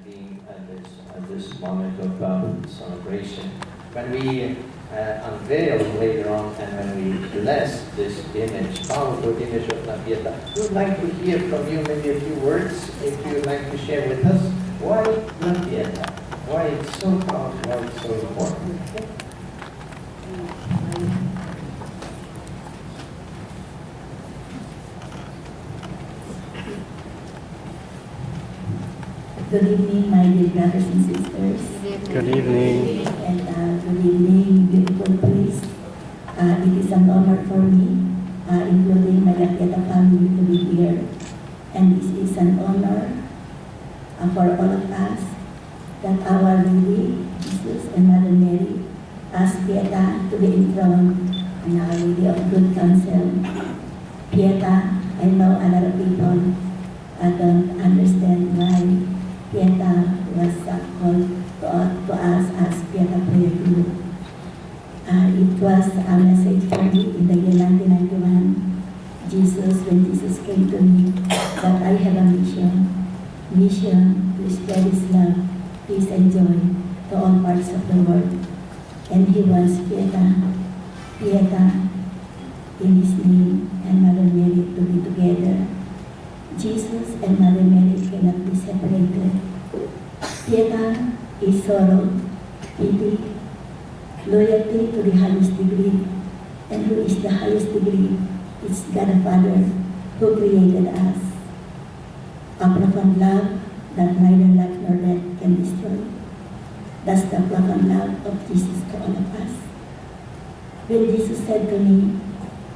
being at this moment of celebration. When we unveil later on and when we bless this image, powerful image of La Pietà, we would like to hear from you maybe a few words, if you would like to share with us. Why La Pietà? Why it's so powerful, why it's so important? Good evening, my dear brothers and sisters. Good evening. And good evening, beautiful place. It is an honor for me, including my La Pietà family, to be here. And this is an honor for all of us that our Lady, Jesus, and Mother Mary asked Pietà to be enthroned on Our Lady of Good Counsel. Pietà, I know a lot of people don't understand why Pietà was called to us as Pietà Prayer Group. It was a message for me in the year 1991. When Jesus came to me, that I have a mission to spread His love, peace, and joy to all parts of the world. And He wants Pietà in His name and Mother Mary to be together. Jesus and Mother Mary cannot be separated. Pietà is sorrow, pity, loyalty to the highest degree. And who is the highest degree? It's God the Father who created us. A profound love that neither life nor death can destroy. That's the profound love of Jesus to all of us. When Jesus said to me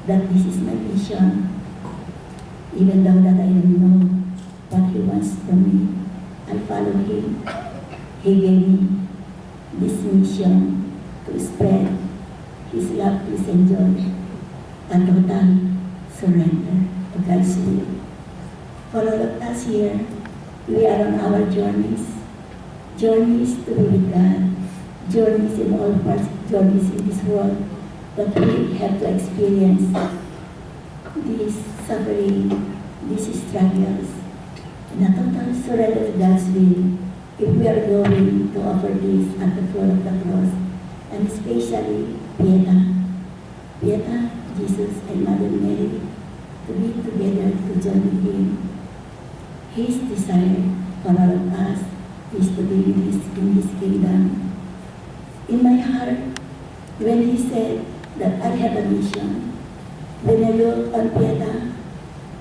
that this is my mission, even though that I don't know what He wants from me, I follow Him. He gave me this mission to spread His love, peace, and joy, and total surrender to God's will. For all of us here, we are on our journeys to be with God, journeys in all parts, journeys in this world, but we have to experience this suffering, these struggles, and a total surrender to God's will if we are going to offer this at the foot of the cross, and especially Pietà, Jesus, and Mother Mary, to be together to join with Him. His desire for all of us is to be in His kingdom. In my heart, when He said that I have a mission, when I look on Pietà,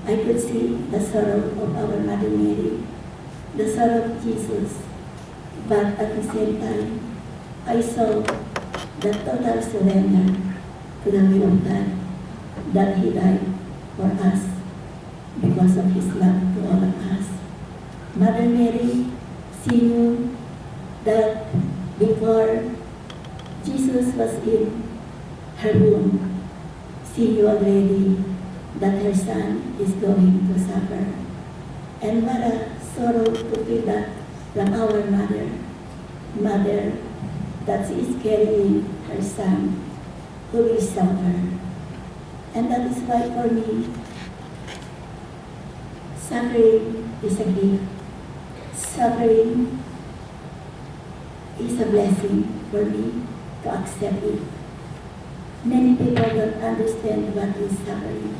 I could see the sorrow of our Mother Mary, the sorrow of Jesus, but at the same time, I saw the total surrender to the will of God, that He died for us because of His love to all of us. Mother Mary, she knew that before Jesus was in her womb, she knew already that her son is going to suffer. And what a sorrow to feel that from our mother, that she is carrying her son who will suffer. And that is why for me, suffering is a gift. Suffering is a blessing for me to accept it. Many people don't understand what is suffering.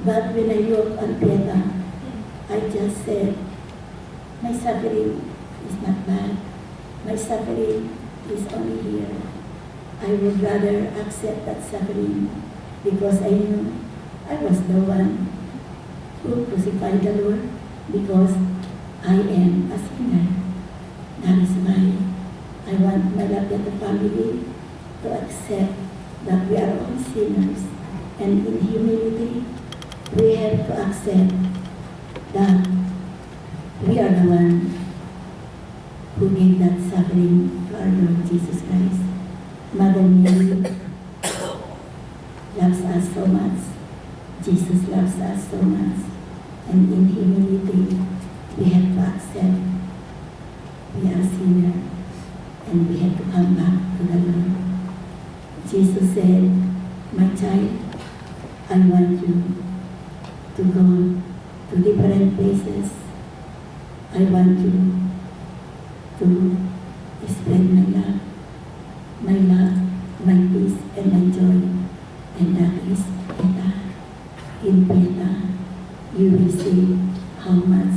But when I look on Pietà, I just said, my suffering is not bad. My suffering is only here. I would rather accept that suffering because I knew I was the one who crucified the Lord, because I am a sinner. That is why I want my La Pietà family to accept that we are all sinners, and in humility we have to accept that we are the one who gave that suffering to our Lord Jesus Christ. Mother Mary loves us so much. Jesus loves us so much. And in humility, we have to accept we are sinners and we have to come back to the Lord. Jesus said, my child, I want you to go to different places. I want you to spread my love, my peace, and my joy. And that is Pieta. In Pieta, you will see how much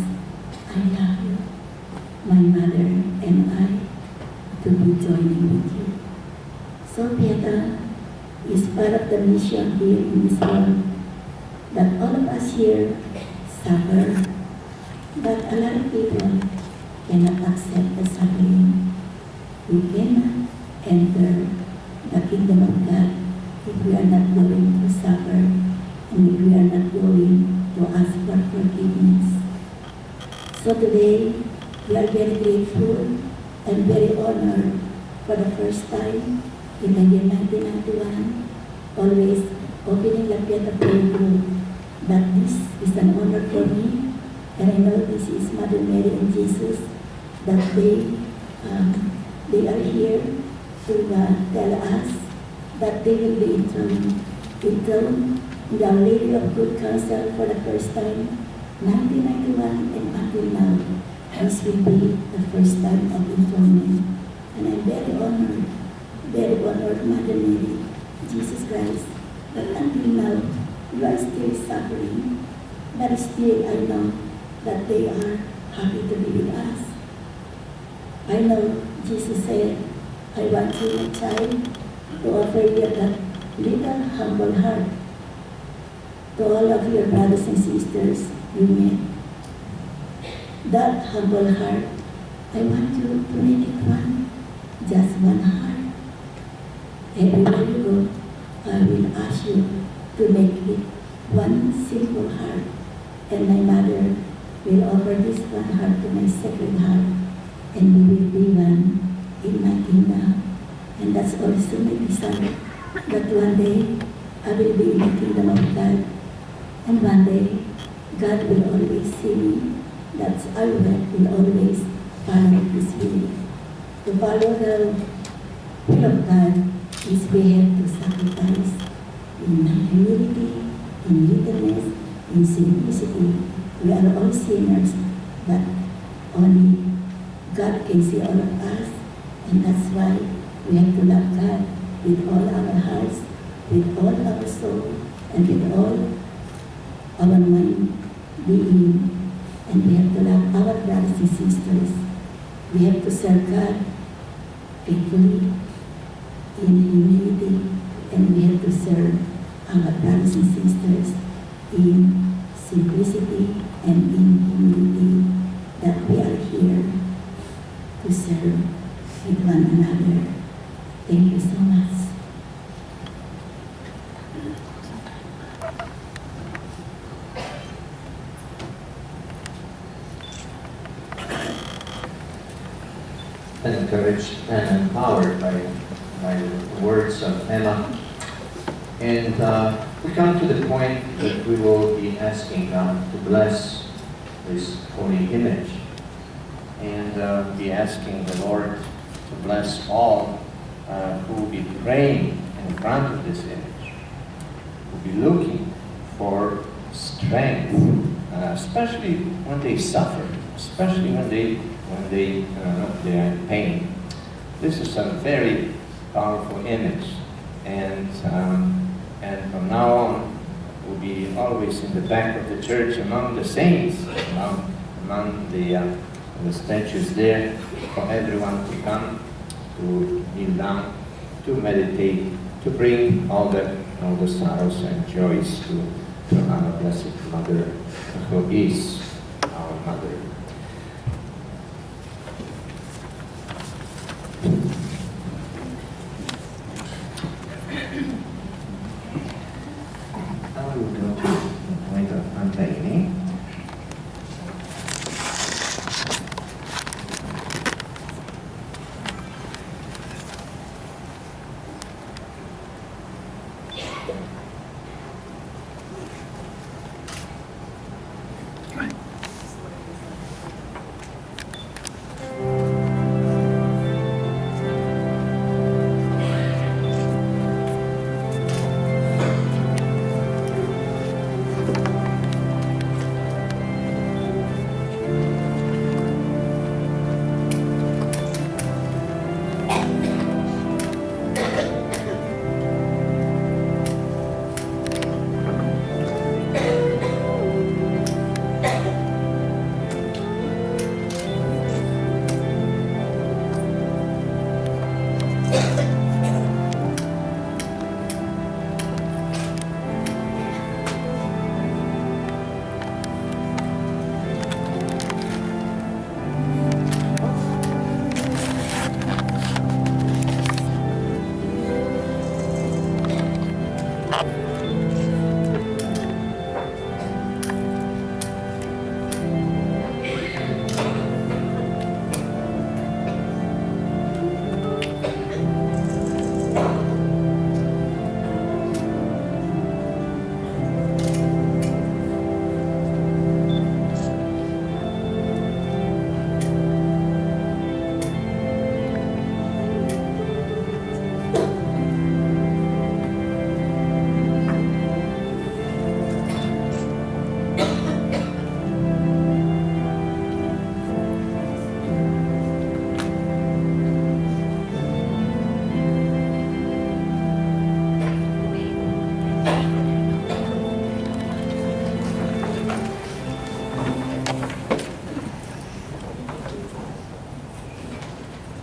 I love you, my mother and I, to be joining with you. So Pieta is part of the mission here in this world, that all of us here suffer, but a lot of people cannot accept the suffering. We cannot enter the kingdom of God if we are not going to suffer and if we are not going to ask for forgiveness. So today, we are very grateful and very honored for the first time in the year 1991, always opening La Pieta Prayer Group. But this is an honor for me, and I know this is Mother Mary and Jesus, that they are here to tell us that they will be enthroned with Our Lady of Good Counsel for the first time, 1991 and until now. This will be the first time of enthronement. And I'm very honored, Mother Mary, Jesus Christ, that until now, you are still suffering, but still I know that they are happy to be with us. I know Jesus said, I want you, my child, to offer you that little humble heart to all of your brothers and sisters you met. That humble heart, I want you to make it one, just one heart. Everywhere you go, I will ask you to make it one simple heart. And my mother will offer this one heart to my Sacred Heart, and we will be one in my kingdom. And that's also my desire, that one day I will be in the kingdom of God, and one day God will always see me. That's our work, will always follow His will. To follow the will of God is we have to sacrifice in humility, in littleness, in simplicity. We are all sinners, but only God can see all of us, and that's why we have to love God with all our hearts, with all our soul, and with all our mind, being. And we have to love our brothers and sisters. We have to serve God faithfully, in humility, and we have to serve our brothers and sisters in simplicity and in humility, that we are here to serve with one another. Thank you so much. Encouraged and empowered by the words of Emma. And we come to the point that we will be asking God to bless this holy image, and be asking the Lord to bless all who will be praying in front of this image, who will be looking for strength, especially when they suffer, especially when they are in pain. This is a very powerful image, and from now on, will be always in the back of the church among the saints, among the statues there, for everyone to come, to kneel down, to meditate, to bring all the sorrows and joys to our Blessed Mother, who is our Mother. Now we will go to the point of unveiling.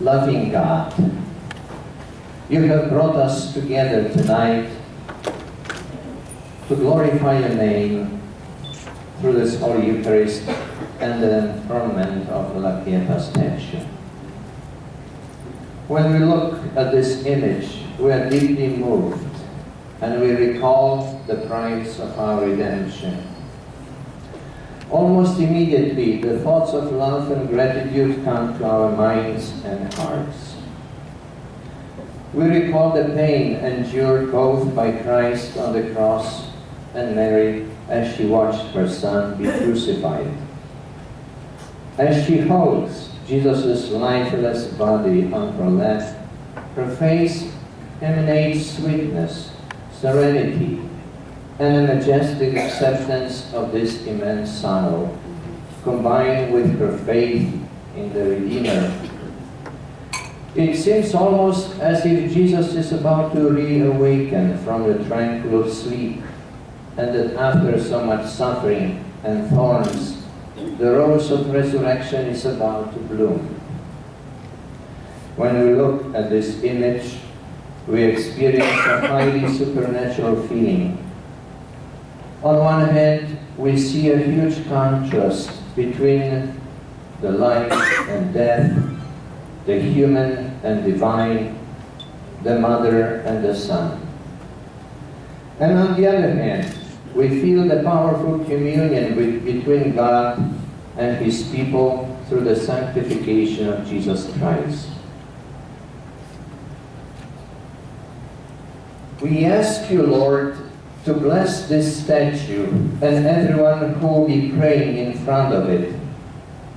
loving God, you have brought us together tonight to glorify your name through this Holy Eucharist and the enthronement of the La Pieta statue. When we look at this image, we are deeply moved, and we recall the price of our redemption. Almost immediately, the thoughts of love and gratitude come to our minds and hearts. We recall the pain endured both by Christ on the cross and Mary as she watched her Son be crucified. As she holds Jesus' lifeless body on her lap, her face emanates sweetness, serenity, and a majestic acceptance of this immense sorrow, combined with her faith in the Redeemer. It seems almost as if Jesus is about to reawaken from the tranquil sleep, and that after so much suffering and thorns, the rose of resurrection is about to bloom. When we look at this image, we experience a highly supernatural feeling. On one hand, we see a huge contrast between the life and death, the human and divine, the mother and the son. And on the other hand, we feel the powerful communion between God and His people through the sanctification of Jesus Christ. We ask you, Lord, to bless this statue and everyone who will be praying in front of it.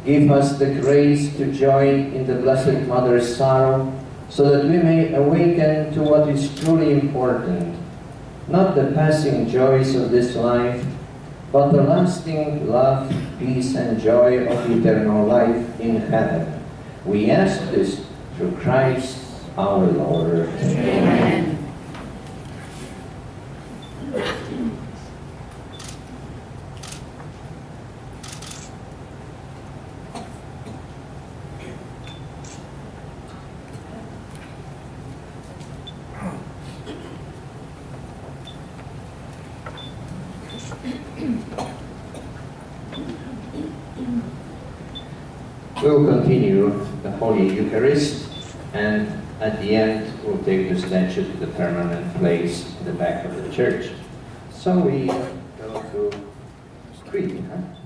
Give us the grace to join in the Blessed Mother's sorrow, so that we may awaken to what is truly important, not the passing joys of this life, but the lasting love, peace, and joy of eternal life in heaven. We ask this through Christ our Lord. Amen. We'll continue the Holy Eucharist, and at the end we'll take the statue to the permanent place in the back of the church. So we go to Crete, huh?